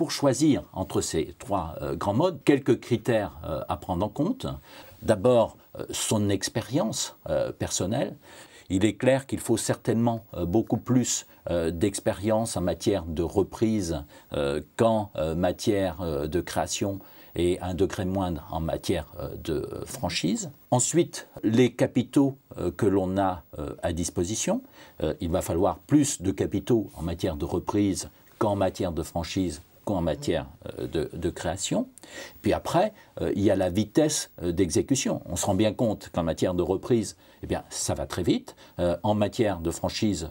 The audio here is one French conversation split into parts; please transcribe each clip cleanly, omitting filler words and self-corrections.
Pour choisir entre ces trois grands modes, quelques critères à prendre en compte. D'abord, son expérience personnelle. Il est clair qu'il faut certainement beaucoup plus d'expérience en matière de reprise qu'en matière de création et un degré moindre en matière de franchise. Ensuite, les capitaux que l'on a à disposition. Il va falloir plus de capitaux en matière de reprise qu'en matière de franchise qu'en matière de création. Puis après, il y a la vitesse d'exécution. On se rend bien compte qu'en matière de reprise, eh bien, ça va très vite. En matière de franchise,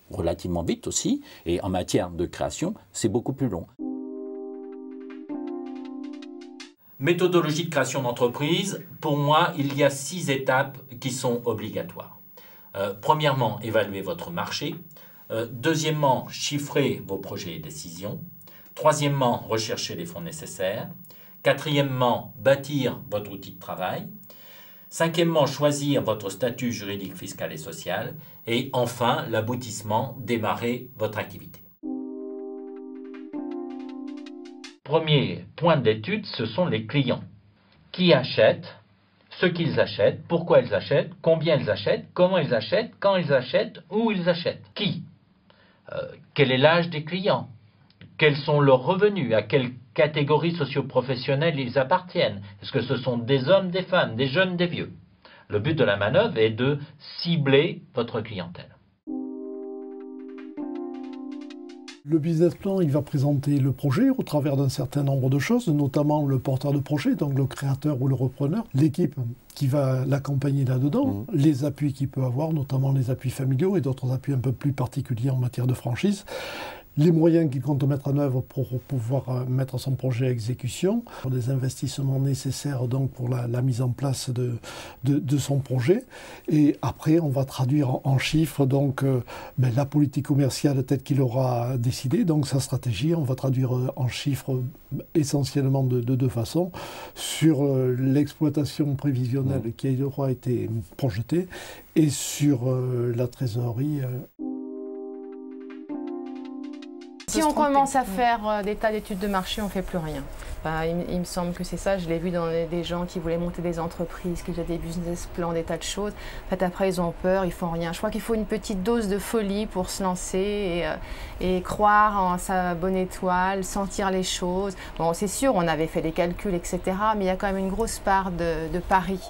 relativement vite aussi. Et en matière de création, c'est beaucoup plus long. Méthodologie de création d'entreprise, pour moi, il y a 6 étapes qui sont obligatoires. Premièrement, évaluer votre marché. Deuxièmement, chiffrer vos projets et décisions. Troisièmement, rechercher les fonds nécessaires. Quatrièmement, bâtir votre outil de travail. Cinquièmement, choisir votre statut juridique, fiscal et social. Et enfin, l'aboutissement, démarrer votre activité. Premier point d'étude, ce sont les clients. Qui achètent, ce qu'ils achètent, pourquoi ils achètent, combien ils achètent, comment ils achètent, quand ils achètent, où ils achètent. Qui quel est l'âge des clients? Quels sont leurs revenus? À quelle catégorie socio-professionnelle ils appartiennent? Est-ce que ce sont des hommes, des femmes, des jeunes, des vieux? Le but de la manœuvre est de cibler votre clientèle. Le business plan, il va présenter le projet au travers d'un certain nombre de choses, notamment le porteur de projet, donc le créateur ou le repreneur, l'équipe qui va l'accompagner là-dedans, les appuis qu'il peut avoir, notamment les appuis familiaux et d'autres appuis un peu plus particuliers en matière de franchise, les moyens qu'il compte mettre en œuvre pour pouvoir mettre son projet à exécution, des investissements nécessaires donc pour la mise en place de son projet. Et après, on va traduire en chiffres donc la politique commerciale telle qu'il aura décidé, donc sa stratégie, on va traduire en chiffres essentiellement de deux façons, sur l'exploitation prévisionnelle qui aura été projetée et sur la trésorerie. Si on commence à faire des tas d'études de marché, on ne fait plus rien. Enfin, il me semble que c'est ça, je l'ai vu dans des gens qui voulaient monter des entreprises, qui faisaient des business plans, des tas de choses. En fait, après, ils ont peur, ils font rien. Je crois qu'il faut une petite dose de folie pour se lancer et croire en sa bonne étoile, sentir les choses. Bon, c'est sûr, on avait fait des calculs, etc., mais il y a quand même une grosse part de pari.